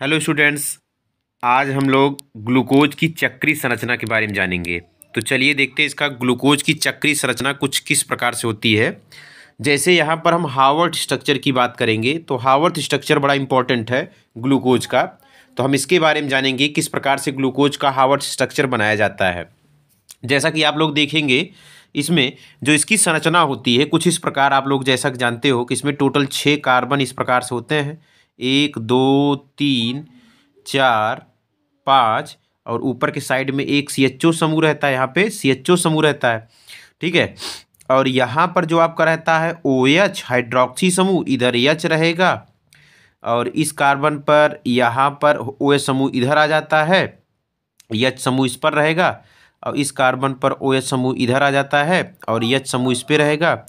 Hello students. आज हम लोग ग्लूकोज की चक्रीय संरचना के बारे में जानेंगे। तो चलिए देखते हैं इसका ग्लूकोज की चक्रीय संरचना कुछ किस प्रकार से होती है। जैसे यहाँ पर हम हावर्ट स्ट्रक्चर की बात करेंगे तो हावर्ट स्ट्रक्चर बड़ा इंपॉर्टेंट है ग्लूकोज का। तो हम इसके बारे में जानेंगे किस प्रकार से ग्लूकोज का हावर्ट स्ट्रक्चर बनाया जाता है। जैसा कि आप लोग देखेंगे इसमें जो इसकी संरचना होती है कुछ इस प्रकार आप लोग जैसा कि जानते हो कि इसमें टोटल 6 कार्बन इस प्रकार से होते हैं। 1 2 3 4 5 और ऊपर के साइड में एक CHO समूह रहता है। यहाँ पे CHO समूह रहता है, ठीक है। और यहाँ पर जो आपका रहता है OH हाइड्रोक्सी समूह, इधर H रहेगा और इस कार्बन पर यहाँ पर OH समूह इधर आ जाता है, H समूह इस पर रहेगा और इस कार्बन पर OH समूह इधर आ जाता है और H समूह इस पे रहेगा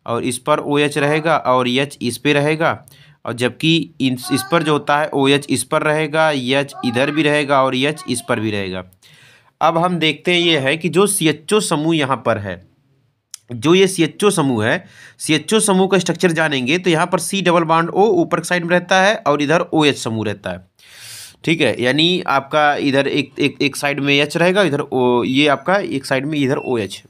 और इस पर OH रहेगा और H इस पे रहेगा। और जबकि इस पर जो होता है OH इस पर रहेगा, H इधर भी रहेगा और H इस पर भी रहेगा। अब हम देखते हैं ये है कि जो CHO समूह यहाँ पर है, जो ये CHO समूह है, CHO समूह का स्ट्रक्चर जानेंगे तो यहाँ पर C डबल बॉन्ड O ऊपर साइड में रहता है और इधर OH समूह रहता है, ठीक है। यानी आपका इधर एक साइड में H रहेगा, इधर ये आपका एक साइड में इधर OH।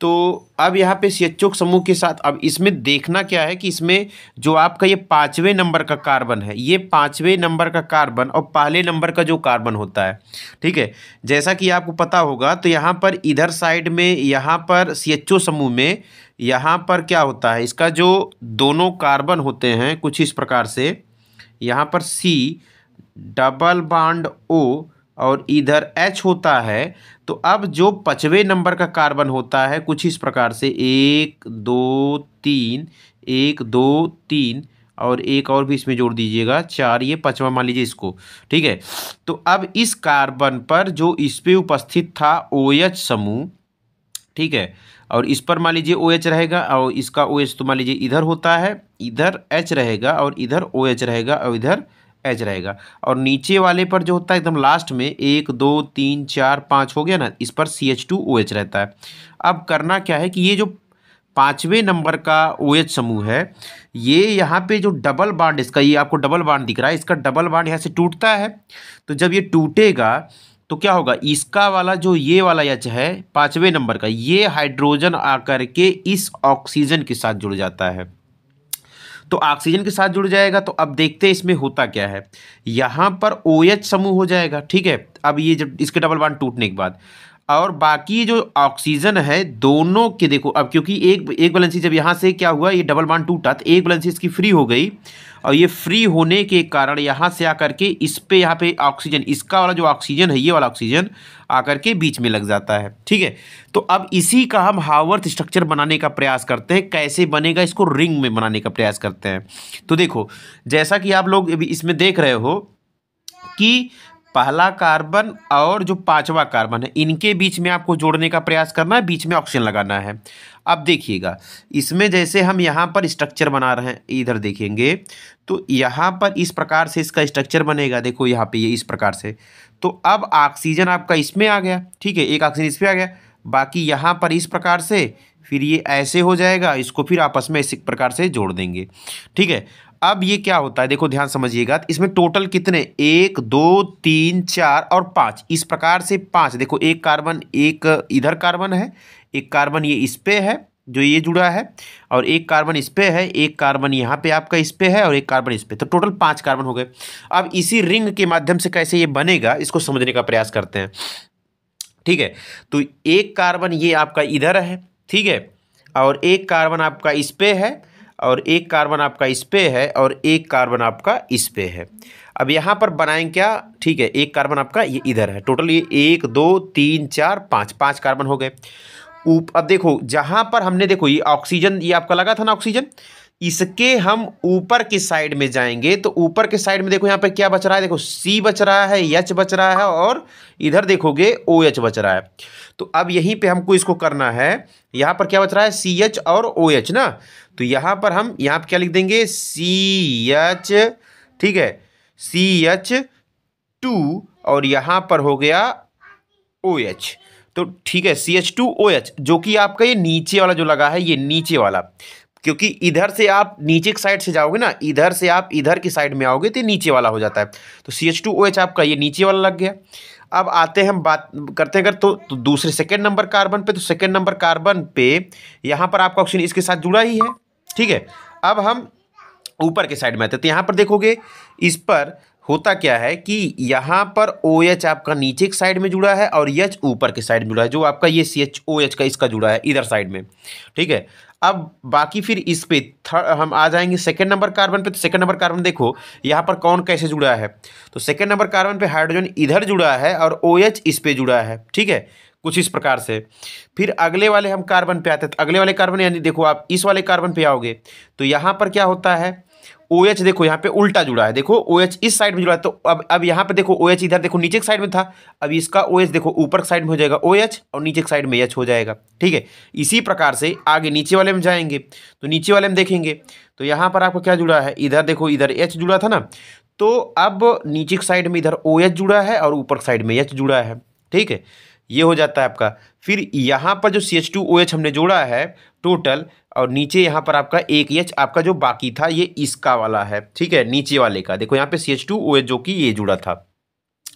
तो अब यहाँ पे CHO समूह के साथ अब इसमें देखना क्या है कि इसमें जो आपका ये 5वें नंबर का कार्बन है, ये 5वें नंबर का कार्बन और पहले नंबर का जो कार्बन होता है, ठीक है। जैसा कि आपको पता होगा तो यहाँ पर इधर साइड में यहाँ पर CHO समूह में यहाँ पर क्या होता है, इसका जो दोनों कार्बन होते हैं कुछ इस प्रकार से, यहाँ पर C डबल बॉन्ड O और इधर H होता है। तो अब जो 5वें नंबर का कार्बन होता है कुछ इस प्रकार से 1 2 3 1 2 3 और एक और भी इसमें जोड़ दीजिएगा 4, ये 5वां मान लीजिए इसको, ठीक है। तो अब इस कार्बन पर जो इस पे उपस्थित था OH समूह, ठीक है, और इस पर मान लीजिए OH रहेगा और इसका OH तो मान लीजिए इधर होता है, इधर H रहेगा और इधर OH रहेगा और इधर H रहेगा। और नीचे वाले पर जो होता है एकदम लास्ट में 1 2 3 4 5 हो गया ना, इस पर CH2OH रहता है। अब करना क्या है कि ये जो 5वें नंबर का OH समूह है, ये यहाँ पे जो डबल बॉन्ड इसका, ये आपको डबल बॉन्ड दिख रहा है, इसका डबल बॉन्ड यहाँ से टूटता है। तो जब ये टूटेगा तो क्या होगा, इसका वाला जो ये वाला H है 5वें नंबर का, ये हाइड्रोजन आकर के इस ऑक्सीजन के साथ जुड़ जाता है। तो ऑक्सीजन के साथ जुड़ जाएगा। तो अब देखते हैं इसमें होता क्या है, यहाँ पर OH समूह हो जाएगा, ठीक है। अब ये जब इसके डबल बॉन्ड टूटने के बाद और बाकी जो ऑक्सीजन है दोनों के देखो, अब क्योंकि एक वैलेंसी जब यहाँ से क्या हुआ, ये डबल बॉन्ड टूटा तो एक वैलेंसी इसकी फ्री हो गई और ये फ्री होने के कारण यहाँ से आकर के इस पे यहाँ पे ऑक्सीजन, इसका वाला जो ऑक्सीजन है ये वाला ऑक्सीजन आकर के बीच में लग जाता है, ठीक है। तो अब इसी का हम हावर्थ स्ट्रक्चर बनाने का प्रयास करते हैं। कैसे बनेगा, इसको रिंग में बनाने का प्रयास करते हैं। तो देखो जैसा कि आप लोग अभी इसमें देख रहे हो कि पहला कार्बन और जो 5वां कार्बन है इनके बीच में आपको जोड़ने का प्रयास करना है, बीच में ऑक्सीजन लगाना है। अब देखिएगा इसमें जैसे हम यहाँ पर स्ट्रक्चर बना रहे हैं, इधर देखेंगे तो यहाँ पर इस प्रकार से इसका स्ट्रक्चर बनेगा। देखो यहाँ पे ये इस प्रकार से, तो अब ऑक्सीजन आपका इसमें आ गया, ठीक है, एक ऑक्सीजन इस पर आ गया, बाकी यहाँ पर इस प्रकार से, फिर ये ऐसे हो जाएगा, इसको फिर आपस में इस प्रकार से जोड़ देंगे, ठीक है। अब ये क्या होता है, देखो ध्यान समझिएगा, इसमें टोटल कितने 1 2 3 4 और 5, इस प्रकार से 5। देखो एक कार्बन, एक इधर कार्बन है, एक कार्बन ये इस पे है जो ये जुड़ा है और एक कार्बन इस पे है, एक कार्बन यहाँ पे आपका इस पे है और एक कार्बन इस पे, तो टोटल 5 कार्बन हो गए। अब इसी रिंग के माध्यम से कैसे ये बनेगा इसको समझने का प्रयास करते हैं, ठीक है। तो एक कार्बन ये आपका इधर है, ठीक है, और एक कार्बन आपका इस पे है और एक कार्बन आपका इस पे है और एक कार्बन आपका इस पे है। अब यहाँ पर बनाएं क्या, ठीक है, एक कार्बन आपका ये इधर है, टोटल ये 1 2 3 4 5 5 कार्बन हो गए। अब देखो जहाँ पर हमने, देखो ये ऑक्सीजन, ये आपका लगा था ना ऑक्सीजन, इसके हम ऊपर की साइड में जाएंगे तो ऊपर के साइड में देखो यहाँ पे क्या बच रहा है, देखो C बच रहा है, H बच रहा है और इधर देखोगे OH बच रहा है। तो अब यहीं पे हमको इसको करना है, यहाँ पर क्या बच रहा है CH और OH ना, तो यहाँ पर हम यहाँ पे क्या लिख देंगे CH, ठीक है, CH2 और यहाँ पर हो गया OH। तो ठीक है CH2OH जो कि आपका ये नीचे वाला जो लगा है, ये नीचे वाला क्योंकि इधर से आप नीचे की साइड से जाओगे ना, इधर से आप इधर की साइड में आओगे तो नीचे वाला हो जाता है। तो CH2OH आपका ये नीचे वाला लग गया। अब आते हैं हम बात करते हैं अगर तो दूसरे सेकेंड नंबर कार्बन पे, तो सेकेंड नंबर कार्बन पे यहाँ पर आपका ऑक्सीजन इसके साथ जुड़ा ही है, ठीक है। अब हम ऊपर के साइड में आते हैं, तो यहाँ पर देखोगे इस पर होता क्या है कि यहाँ पर OH आपका नीचे की साइड में जुड़ा है और H ऊपर के साइड में जुड़ा है, जो आपका ये CHOH का इसका जुड़ा है इधर साइड में, ठीक है। अब बाकी फिर इस पे हम आ जाएंगे सेकेंड नंबर कार्बन पे। तो सेकेंड नंबर कार्बन देखो यहाँ पर कौन कैसे जुड़ा है, तो सेकेंड नंबर कार्बन पे हाइड्रोजन इधर जुड़ा है और OH इस पे जुड़ा है, ठीक है, कुछ इस प्रकार से। फिर अगले वाले हम कार्बन पे आते हैं, तो अगले वाले कार्बन यानी देखो आप इस वाले कार्बन पे आओगे तो यहाँ पर क्या होता है, OH देखो यहाँ पे उल्टा जुड़ा है, देखो OH इस साइड में जुड़ा है। तो अब यहाँ पे देखो OH इधर देखो नीचे की साइड में था, अब इसका OH देखो ऊपर की साइड में हो जाएगा OH और नीचे की साइड में H हो जाएगा, ठीक है। इसी प्रकार से आगे नीचे वाले में जाएंगे तो नीचे वाले में देखेंगे तो यहाँ पर आपको क्या जुड़ा है, इधर देखो इधर H जुड़ा था ना, तो अब नीचे की साइड में इधर OH जुड़ा है और ऊपर की साइड में H जुड़ा है, ठीक है। ये हो जाता है आपका। फिर यहाँ पर जो CH2OH हमने जोड़ा है टोटल, और नीचे यहाँ पर आपका एक H आपका जो बाकी था ये इसका वाला है, ठीक है, नीचे वाले का देखो यहाँ पे CH2OH जो कि ये जुड़ा था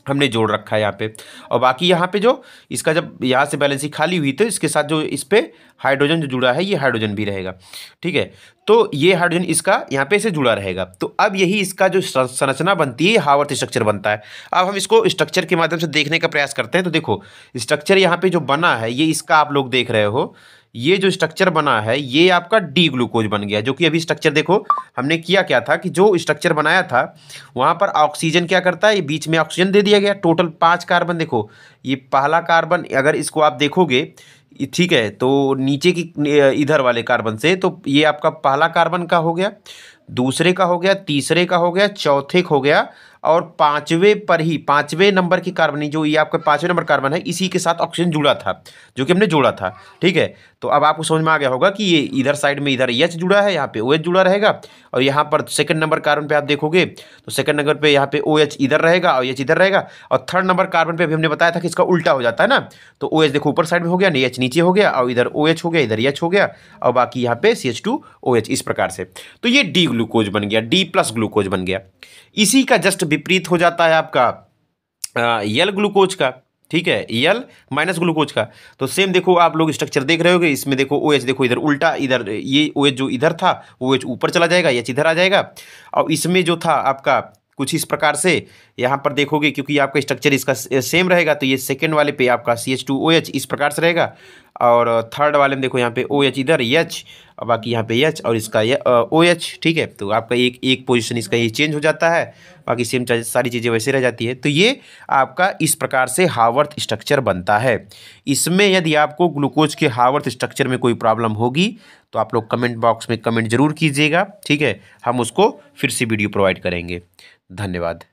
हमने जोड़ रखा है यहाँ पे। और बाकी यहाँ पे जो इसका जब यहाँ से बैलेंसिंग खाली हुई तो इसके साथ जो इस पे हाइड्रोजन जो जुड़ा है ये हाइड्रोजन भी रहेगा, ठीक है। तो ये हाइड्रोजन इसका यहाँ पे से जुड़ा रहेगा। तो अब यही इसका जो संरचना बनती है हावर्थ स्ट्रक्चर बनता है। अब हम इसको स्ट्रक्चर के माध्यम से देखने का प्रयास करते हैं। तो देखो स्ट्रक्चर यहाँ पे जो बना है ये इसका आप लोग देख रहे हो, ये जो स्ट्रक्चर बना है ये आपका डी ग्लूकोज बन गया। जो कि अभी स्ट्रक्चर देखो हमने किया क्या था कि जो स्ट्रक्चर बनाया था वहाँ पर ऑक्सीजन क्या करता है, ये बीच में ऑक्सीजन दे दिया गया, टोटल 5 कार्बन। देखो ये पहला कार्बन अगर इसको आप देखोगे, ठीक है, तो नीचे की इधर वाले कार्बन से तो ये आपका पहला कार्बन का हो गया, दूसरे का हो गया, तीसरे का हो गया, चौथे का हो गया, और पांचवें पर ही पांचवें नंबर की कार्बन जो ये आपका पांचवें नंबर कार्बन है इसी के साथ ऑक्सीजन जुड़ा था जो कि हमने जोड़ा था, ठीक है। तो अब आपको समझ में आ गया होगा कि ये इधर साइड में इधर H जुड़ा है, यहाँ पे OH जुड़ा रहेगा, और यहाँ पर सेकंड नंबर कार्बन पे आप देखोगे तो सेकंड नंबर पे यहाँ पे OH इधर रहेगा और H इधर रहेगा, और थर्ड नंबर कार्बन पे अभी हमने बताया था कि इसका उल्टा हो जाता है ना, तो OH देखो ऊपर साइड में हो गया, H नीचे हो गया, और इधर OH हो गया, इधर H हो गया, और बाकी यहाँ पे CH2OH इस प्रकार से। तो ये डी ग्लूकोज बन गया, डी प्लस ग्लूकोज बन गया। इसी का जस्ट विपरीत हो जाता है आपका यल ग्लूकोज का, ठीक है, यल माइनस ग्लूकोज का। तो सेम देखो आप लोग स्ट्रक्चर देख रहे होगे, इसमें देखो OH देखो इधर उल्टा, इधर ये OH जो इधर था OH ऊपर चला जाएगा, H इधर आ जाएगा, और इसमें जो था आपका कुछ इस प्रकार से यहाँ पर देखोगे, क्योंकि आपका स्ट्रक्चर इसका सेम रहेगा तो ये सेकेंड वाले पे आपका CH2OH इस प्रकार से रहेगा, और थर्ड वाले में देखो यहाँ पे OH इधर H और बाकी यहाँ पे H और इसका ये OH, ठीक है। तो आपका एक पोजीशन इसका ये चेंज हो जाता है, बाकी सेम सारी चीज़ें वैसे रह जाती है। तो ये आपका इस प्रकार से हावर्थ स्ट्रक्चर बनता है। इसमें यदि आपको ग्लूकोज के हावर्थ स्ट्रक्चर में कोई प्रॉब्लम होगी तो आप लोग कमेंट बॉक्स में कमेंट जरूर कीजिएगा, ठीक है, हम उसको फिर से वीडियो प्रोवाइड करेंगे। धन्यवाद।